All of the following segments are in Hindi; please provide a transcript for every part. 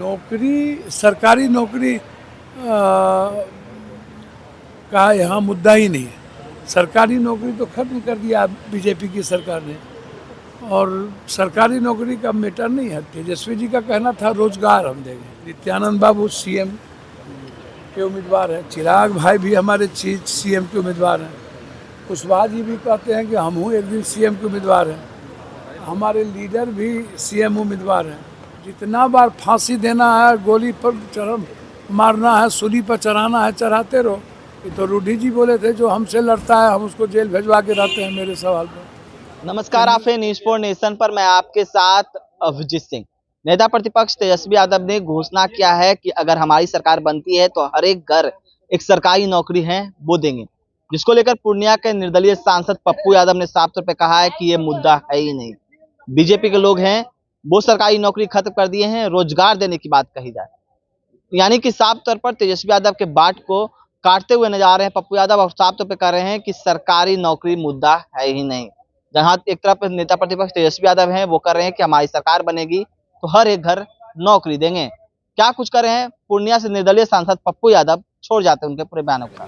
नौकरी, सरकारी नौकरी का यहाँ मुद्दा ही नहीं है। सरकारी नौकरी तो खत्म कर दिया बीजेपी की सरकार ने, और सरकारी नौकरी का मैटर नहीं है। तेजस्वी जी का कहना था रोजगार हम देंगे। नित्यानंद बाबू सीएम के उम्मीदवार हैं, चिराग भाई भी हमारे सीएम के उम्मीदवार हैं, कुशवाहा जी भी कहते हैं कि हम हूँ एक दिन सीएम के उम्मीदवार हैं, हमारे लीडर भी सीएम उम्मीदवार हैं। जितना बार फांसी देना है, गोली पर मारना है, सूली पर चढ़ाना है, चढ़ाते रहो। ये तो रूढ़ी जी बोले थे, जो हमसे लड़ता है हम उसको जेल भेजवा के रहते हैं। मेरे सवाल पर नमस्कार, आप हैं न्यूज़ फॉर नेशन पर। मैं आपके साथ अभिजीत सिंह। नेता प्रतिपक्ष तेजस्वी यादव ने घोषणा किया है कि अगर हमारी सरकार बनती है तो हर एक घर एक सरकारी नौकरी है वो देंगे, जिसको लेकर पूर्णिया के निर्दलीय सांसद पप्पू यादव ने साफ तौर पे कहा है कि ये मुद्दा है ही नहीं। बीजेपी के लोग हैं वो सरकारी नौकरी खत्म कर दिए हैं, रोजगार देने की बात कही जाए, यानी कि साफ तौर पर तेजस्वी यादव के बाट को काटते हुए नजर आ रहे हैं पप्पू यादव। और साफ तौर पे कह रहे हैं कि सरकारी नौकरी मुद्दा है ही नहीं। जहां एक तरफ नेता प्रतिपक्ष तेजस्वी यादव हैं, वो कर रहे हैं कि हमारी सरकार बनेगी तो हर एक घर नौकरी देंगे। क्या कुछ कर रहे हैं पूर्णिया से निर्दलीय सांसद पप्पू यादव, छोड़ जाते हैं उनके पूरे बयानों को।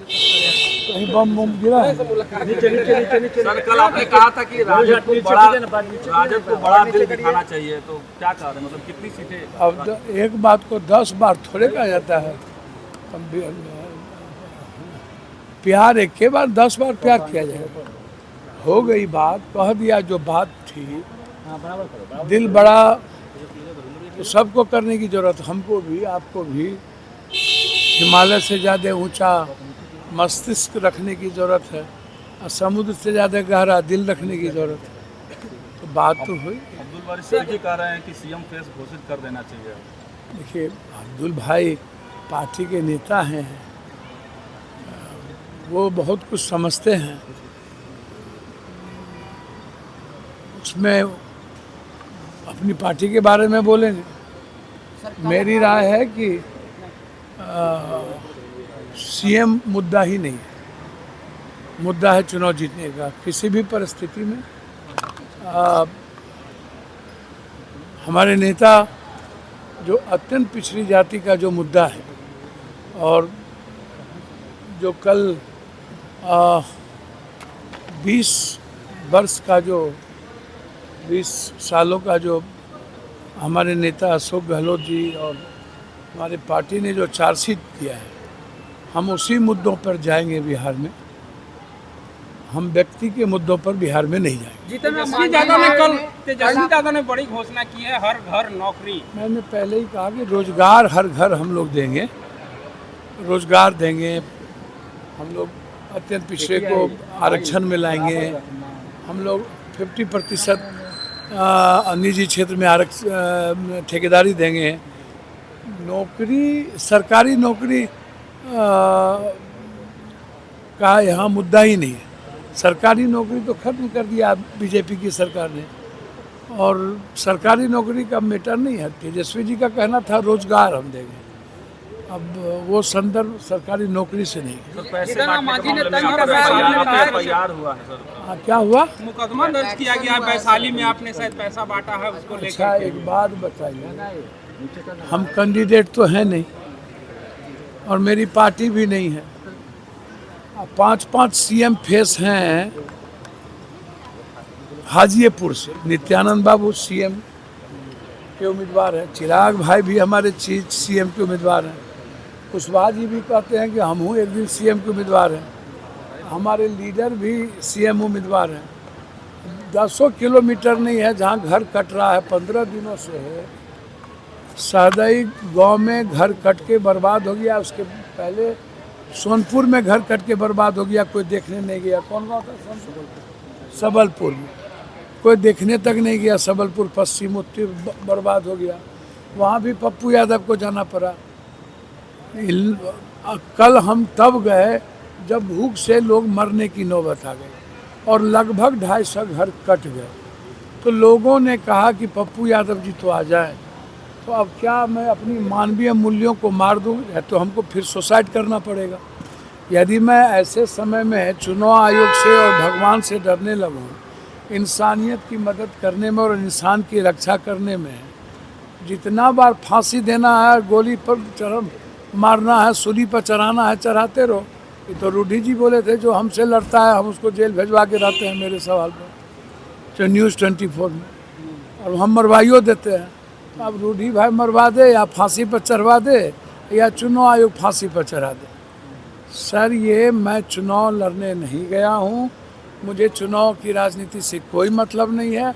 कहीं बम गिरा है। सर, कल आपने कहा था कि राजद को बड़ा दिल दिखाना चाहिए, तो क्या कह रहे हैं, मतलब कितनी सीटें? अब एक बात को 10 बार थोड़े कहा जाता है। प्यार एक के बार 10 बार प्यार किया जाएगा। हो गई बात, कह दिया जो बात थी। दिल बड़ा तो सबको करने की जरूरत, हमको भी आपको भी। हिमालय से ज़्यादा ऊंचा मस्तिष्क रखने की ज़रूरत है, और समुद्र से ज़्यादा गहरा दिल रखने की ज़रूरत है। तो बात तो हुई। अब्दुल बारी सिद्दीकी कह रहे हैं कि सीएम फेस घोषित कर देना चाहिए। देखिए, अब्दुल भाई पार्टी के नेता हैं, वो बहुत कुछ समझते हैं। उसमें अपनी पार्टी के बारे में बोलेंगे। मेरी राय है कि सीएम मुद्दा ही नहीं है। मुद्दा है चुनाव जीतने का। किसी भी परिस्थिति में हमारे नेता जो अत्यंत पिछड़ी जाति का जो मुद्दा है, और जो कल 20 वर्ष का जो 20 सालों का जो हमारे नेता अशोक गहलोत जी और हमारे पार्टी ने जो चार्जशीट किया है, हम उसी मुद्दों पर जाएंगे बिहार में। हम व्यक्ति के मुद्दों पर बिहार में नहीं जाएंगे। तेजस्वी यादव ने बड़ी घोषणा की है, हर घर नौकरी। मैंने पहले ही कहा कि रोजगार हर घर हम लोग देंगे, रोजगार देंगे। हम लोग अत्यंत पिछड़े को आरक्षण में लाएंगे। हम लोग 50% निजी क्षेत्र में आरक्षण ठेकेदारी देंगे। नौकरी, सरकारी नौकरी का यहाँ मुद्दा ही नहीं है। सरकारी नौकरी तो खत्म कर दिया बीजेपी की सरकार ने, और सरकारी नौकरी का मैटर नहीं है। तेजस्वी जी का कहना था रोजगार हम देंगे। अब वो संदर्भ सरकारी नौकरी से नहीं है। हाँ, क्या हुआ? मुकदमा दर्ज किया गया है वैशाली में, आपने शायद पैसा बांटा है उसको लेकर। अच्छा, एक बात बताइए, हम कैंडिडेट तो हैं नहीं, और मेरी पार्टी भी नहीं है। 5-5 सीएम फेस हैं हाजीपुर से। नित्यानंद बाबू सीएम के उम्मीदवार हैं, चिराग भाई भी हमारे सीएम के उम्मीदवार हैं, कुशवाहा जी भी कहते हैं कि हम हूँ एक दिन सीएम के उम्मीदवार हैं, हमारे लीडर भी सीएम उम्मीदवार हैं। 10 किलोमीटर नहीं है जहाँ घर कट रहा है। 15 दिनों से है। सहदई गांव में घर कट के बर्बाद हो गया। उसके पहले सोनपुर में घर कट के बर्बाद हो गया, कोई देखने नहीं गया। कौन गाँव था? सबलपुर में कोई देखने तक नहीं गया। सबलपुर पश्चिम उत्तर बर्बाद हो गया। वहाँ भी पप्पू यादव को जाना पड़ा। कल हम तब गए जब भूख से लोग मरने की नौबत आ गई, और लगभग 250 घर कट गए। तो लोगों ने कहा कि पप्पू यादव जी तो आ जाए। तो अब क्या मैं अपनी मानवीय मूल्यों को मार दूं, या तो हमको फिर सुसाइड करना पड़ेगा। यदि मैं ऐसे समय में चुनाव आयोग से और भगवान से डरने लगूं, इंसानियत की मदद करने में और इंसान की रक्षा करने में जितना बार फांसी देना है, गोली पर मारना है, सूली पर चढ़ाना है, चढ़ाते रहो। ये तो रूढ़ी जी बोले थे, जो हमसे लड़ता है हम उसको जेल भेजवा के रहते हैं, मेरे सवाल पर तो न्यूज़ 24 में, और हम मरवाइयो देते हैं। अब रूढ़ी भाई मरवा दे या फांसी पर चढ़वा दे या चुनाव आयोग फांसी पर चढ़ा दे। सर, ये मैं चुनाव लड़ने नहीं गया हूँ, मुझे चुनाव की राजनीति से कोई मतलब नहीं है।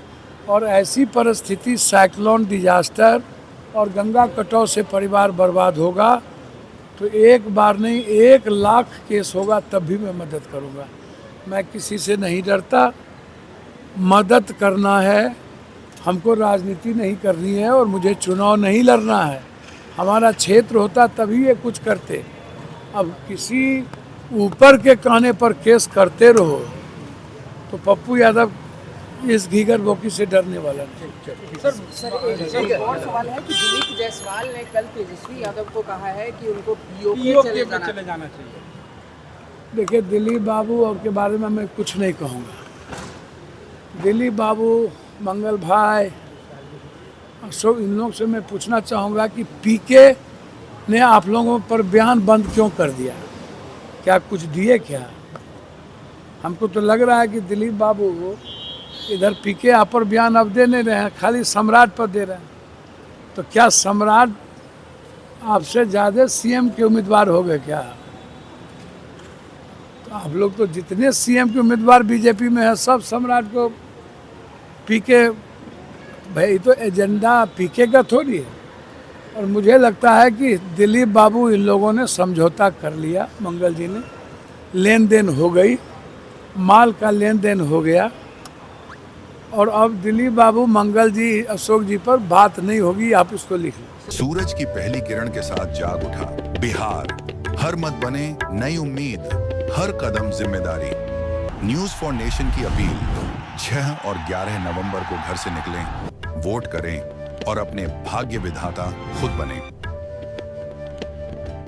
और ऐसी परिस्थिति, साइक्लोन, डिजास्टर और गंगा कटाव से परिवार बर्बाद होगा तो एक बार नहीं 1 लाख केस होगा तब भी मैं मदद करूँगा। मैं किसी से नहीं डरता, मदद करना है, हमको राजनीति नहीं करनी है और मुझे चुनाव नहीं लड़ना है। हमारा क्षेत्र होता तभी ये कुछ करते। अब किसी ऊपर के कहने पर केस करते रहो तो पप्पू यादव इस घीगर बोकी से डरने वाला नहीं। सर एक और सवाल है कि दिलीप जायसवाल ने कल तेजस्वी यादव को कहा है कि उनको पीओके पीओके में चले जाना चाहिए। देखिए, दिलीप बाबू और के बारे में मैं कुछ नहीं कहूँगा। दिलीप बाबू, मंगल भाई, अशोक, इन लोग से मैं पूछना चाहूँगा कि पीके ने आप लोगों पर बयान बंद क्यों कर दिया? क्या कुछ दिए क्या? हमको तो लग रहा है कि दिलीप बाबू इधर पीके आप पर बयान अब दे नहीं रहे हैं, खाली सम्राट पर दे रहे हैं। तो क्या सम्राट आपसे ज़्यादा सीएम के उम्मीदवार हो गए क्या? तो आप लोग तो जितने सीएम के उम्मीदवार बीजेपी में है सब सम्राट को पीके, भाई तो एजेंडा पीके का थोड़ी है। और मुझे लगता है कि दिलीप बाबू, इन लोगों ने समझौता कर लिया, मंगल जी ने, लेन देन हो गई, माल का लेन देन हो गया और अब दिलीप बाबू, मंगल जी, अशोक जी पर बात नहीं होगी। आप इसको लिख लो। सूरज की पहली किरण के साथ जाग उठा बिहार, हर मत बने नई उम्मीद, हर कदम जिम्मेदारी। न्यूज़ फॉर नेशन की अपील, 6 और 11 नवंबर को घर से निकलें, वोट करें और अपने भाग्य विधाता खुद बने।